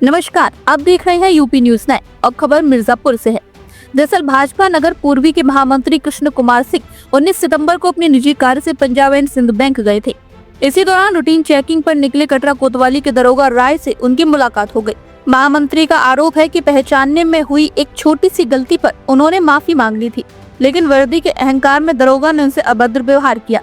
नमस्कार, आप देख रहे हैं यूपी न्यूज 9 और खबर मिर्जापुर से है। दरअसल भाजपा नगर पूर्वी के महामंत्री कृष्ण कुमार सिंह 19 सितंबर को अपनी निजी कार से पंजाब एंड सिंध बैंक गए थे। इसी दौरान रूटीन चेकिंग पर निकले कटरा कोतवाली के दरोगा राय से उनकी मुलाकात हो गई। महामंत्री का आरोप है कि पहचानने में हुई एक छोटी सी गलती पर उन्होंने माफी मांग ली थी, लेकिन वर्दी के अहंकार में दरोगा ने उनसे अभद्र व्यवहार किया।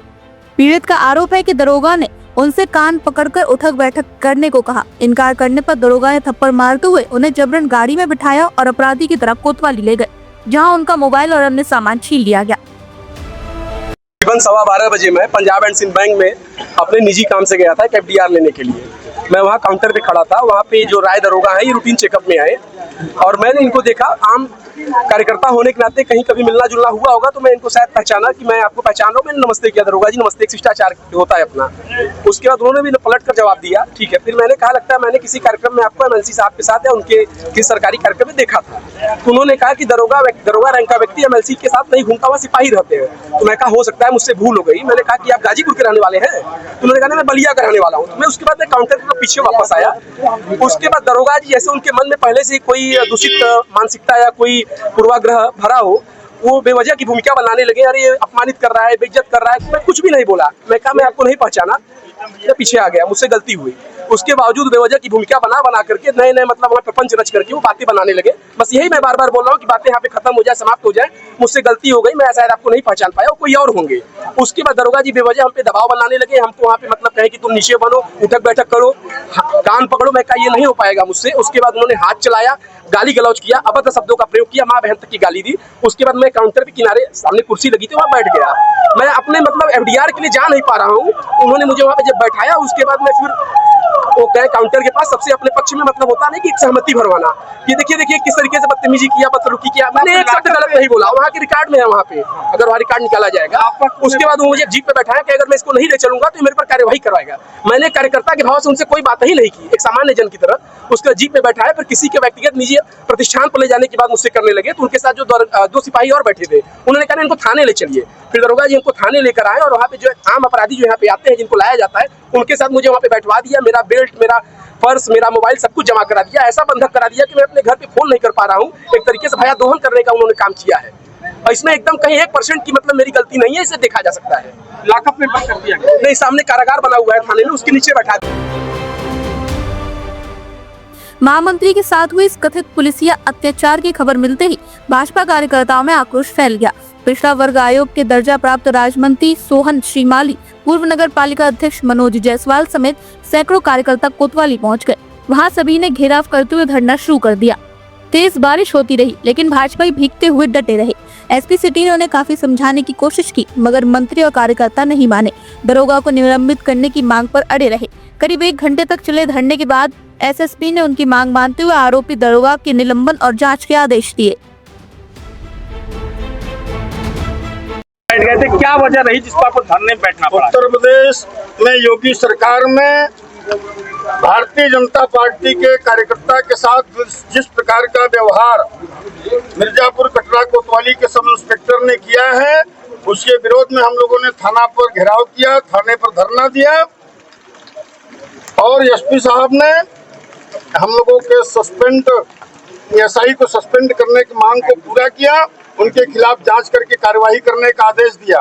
पीड़ित का आरोप है कि दरोगा ने उनसे कान पकड़कर उठक बैठक करने को कहा। इनकार करने पर दरोगा ने थप्पड़ मारते हुए उन्हें जबरन गाड़ी में बिठाया और अपराधी की तरफ कोतवाली ले गए, जहां उनका मोबाइल और अन्य सामान छीन लिया गया। तकरीबन 12:15 बजे मैं पंजाब एंड सिंध बैंक में अपने निजी काम से गया था एक FDR लेने के लिए। मैं वहाँ काउंटर पे खड़ा था। वहाँ पे जो राय दरोगा है ये रूटीन चेकअप में आए और मैंने इनको देखा। आम कार्यकर्ता होने के नाते कहीं कभी मिलना जुलना हुआ होगा तो मैं इनको शायद पहचाना कि मैं आपको पहचान रहा हूँ। मैंने नमस्ते किया, दरोगा जी नमस्ते, एक शिष्टाचार होता है अपना। उसके बाद उन्होंने भी पलट कर जवाब दिया, ठीक है। फिर मैंने कहा लगता है मैंने किसी कार्यक्रम में आपको MLC साहब के साथ या उनके किसी सरकारी कार्यक्रम में देखा था। तो उन्होंने कहा कि दरोगा रैंक का व्यक्ति MLC के साथ नहीं घूमता, वहाँ सिपाही रहते हैं। तो मैं कहा हो सकता है मुझसे भूल हो गई। मैंने कहा कि आप गाजीपुर के रहने वाले हैं? तो उन्होंने कहा मैं बलिया का रहने वाला हूँ। तो मैं उसके बाद काउंटर के पीछे वापस आया। उसके बाद दरोगा जी जैसे उनके मन में पहले से कोई दूषित मानसिकता या कोई पूर्वाग्रह भरा हो, वो बेवजह की भूमिका बनाने लगे। अरे ये अपमानित कर रहा है, बेइज्जत कर रहा है। मैं कुछ भी नहीं बोला। मैं कहा मैं आपको नहीं पहचाना, मैं पीछे आ गया, मुझसे गलती हुई। उसके बावजूद बेवजह की भूमिका बना करके नए मतलब वहाँ प्रपंच रच करके वो बातें बनाने लगे। बस यही मैं बार बार बोल रहा हूँ कि बातें यहाँ पे खत्म हो जाए, समाप्त हो जाए। मुझसे गलती हो गई, मैं शायद आपको नहीं पहचान पाया, कोई और होंगे। उसके बाद दरोगा जी बेवजह हम पे दबाव बनाने लगे। हमको वहाँ पे मतलब कहे कि तुम नीचे बनो, उठक बैठक करो, कान पकड़ो। मैं कहा ये नहीं हो पाएगा मुझसे। उसके बाद उन्होंने हाथ चलाया, गाली गलौज किया, अभद्र शब्दों का प्रयोग किया, माँ बहन तक की गाली दी। उसके बाद मैं काउंटर पे किनारे सामने कुर्सी लगी थी, वहाँ बैठ गया। मैं अपने मतलब FDR के लिए जा नहीं पा रहा हूँ। उन्होंने मुझे वहाँ पे जब बैठाया, उसके बाद मैं फिर वो कहे काउंटर के पास सबसे अपने पक्ष में मतलब होता नहीं कि सहमति भरवाना। ये देखिए किस तरीके से बदतमीजी किया, बदसलूकी किया। मैंने एक शब्द गलत नहीं बोला। वहाँ के रिकॉर्ड में है, वहाँ पे अगर वहाँ रिकॉर्ड निकाला जाएगा। उसके बाद वो मुझे जीप पे बैठाया कि अगर मैं इसको नहीं ले चलूंगा तो मेरे पर कार्यवाही करवाएगा। मैंने कार्यकर्ता के भाव से उनसे कोई बात ही नहीं की, एक सामान्य जन की तरह उसका जीप पे बैठाया। फिर किसी के व्यक्तिगत निजी प्रतिष्ठान पर ले जाने की बात मुझसे करने लगे। तो उनके साथ जो दो सिपाही और बैठे थे, उन्होंने कहा इनको थाने ले चलिए। फिर दरोगा जी हमको थाने लेकर आए और वहाँ पे जो आम अपराधी जो यहाँ पे आते हैं, जिनको लाया जाता है, उनके साथ मुझे वहाँ पे बैठवा दिया। मेरा बेल्ट, मेरा पर्स, मेरा मोबाइल सब कुछ जमा करा दिया। ऐसा बंधक करा दिया कि मैं अपने घर पे फोन नहीं कर पा रहा हूँ। एक तरीके से भयादोहन करने का उन्होंने काम किया है। और इसमें एकदम कहीं 1% की मतलब मेरी गलती नहीं है, इसे देखा जा सकता है। लॉकअप में बंद कर दिया गया। नहीं, सामने कारागार बना हुआ है थाने में, उसके नीचे बैठा दिया। महामंत्री के साथ हुए इस कथित पुलिसिया अत्याचार की खबर मिलते ही भाजपा कार्यकर्ताओं में आक्रोश फैल गया। पिछड़ा वर्ग आयोग के दर्जा प्राप्त राज्य मंत्री सोहन श्रीमाली, पूर्व नगर पालिका अध्यक्ष मनोज जायसवाल समेत सैकड़ों कार्यकर्ता कोतवाली पहुंच गए। वहां सभी ने घेराव करते हुए धरना शुरू कर दिया। तेज बारिश होती रही, लेकिन भाजपाई भीगते हुए डटे रहे। SP सिटी ने उन्हें काफी समझाने की कोशिश की, मगर मंत्री और कार्यकर्ता नहीं माने। दरोगा को निलंबित करने की मांग पर अड़े रहे। करीब 1 घंटे तक चले धरने के बाद SSP ने उनकी मांग मानते हुए आरोपी दरोगा के निलंबन और जांच के आदेश दिए। बैठ गए थे, क्या वजह रही जिस पर आपको धरने बैठना पड़ा? उत्तर प्रदेश में योगी सरकार में भारतीय जनता पार्टी के कार्यकर्ता के साथ जिस प्रकार का व्यवहार मिर्जापुर कटरा कोतवाली के सब इंस्पेक्टर ने किया है, उसके विरोध में हम लोगों ने थाना पर घेराव किया, थाने पर धरना दिया और SP साहब ने हम लोगों के SI को सस्पेंड करने की मांग को पूरा किया। उनके खिलाफ जांच करके कार्यवाही करने का आदेश दिया।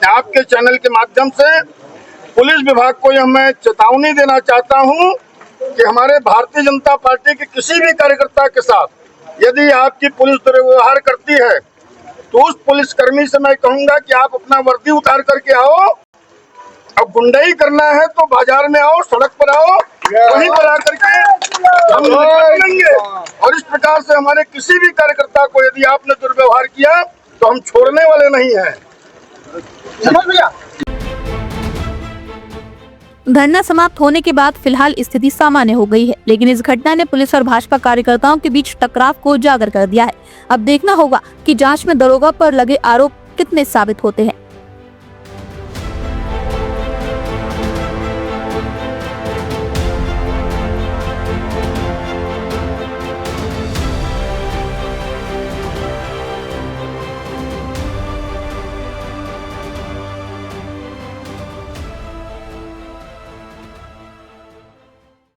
आपके चैनल के माध्यम से पुलिस विभाग को यह मैं चेतावनी देना चाहता हूं कि हमारे भारतीय जनता पार्टी के किसी भी कार्यकर्ता के साथ यदि आपकी पुलिस दुर्व्यवहार करती है तो उस पुलिसकर्मी से मैं कहूंगा कि आप अपना वर्दी उतार करके आओ। अब गुंडाई करना है तो बाजार में आओ, सड़क पर आओ, वहीं पर आकर के हम लेंगे। और इस प्रकार से हमारे किसी भी कार्यकर्ता को यदि आपने दुर्व्यवहार किया तो हम छोड़ने वाले नहीं हैं। समझ भैया। धरना समाप्त होने के बाद फिलहाल स्थिति सामान्य हो गई है, लेकिन इस घटना ने पुलिस और भाजपा कार्यकर्ताओं के बीच टकराव को उजागर कर दिया है। अब देखना होगा कि जांच में दरोगा पर लगे आरोप कितने साबित होते हैं।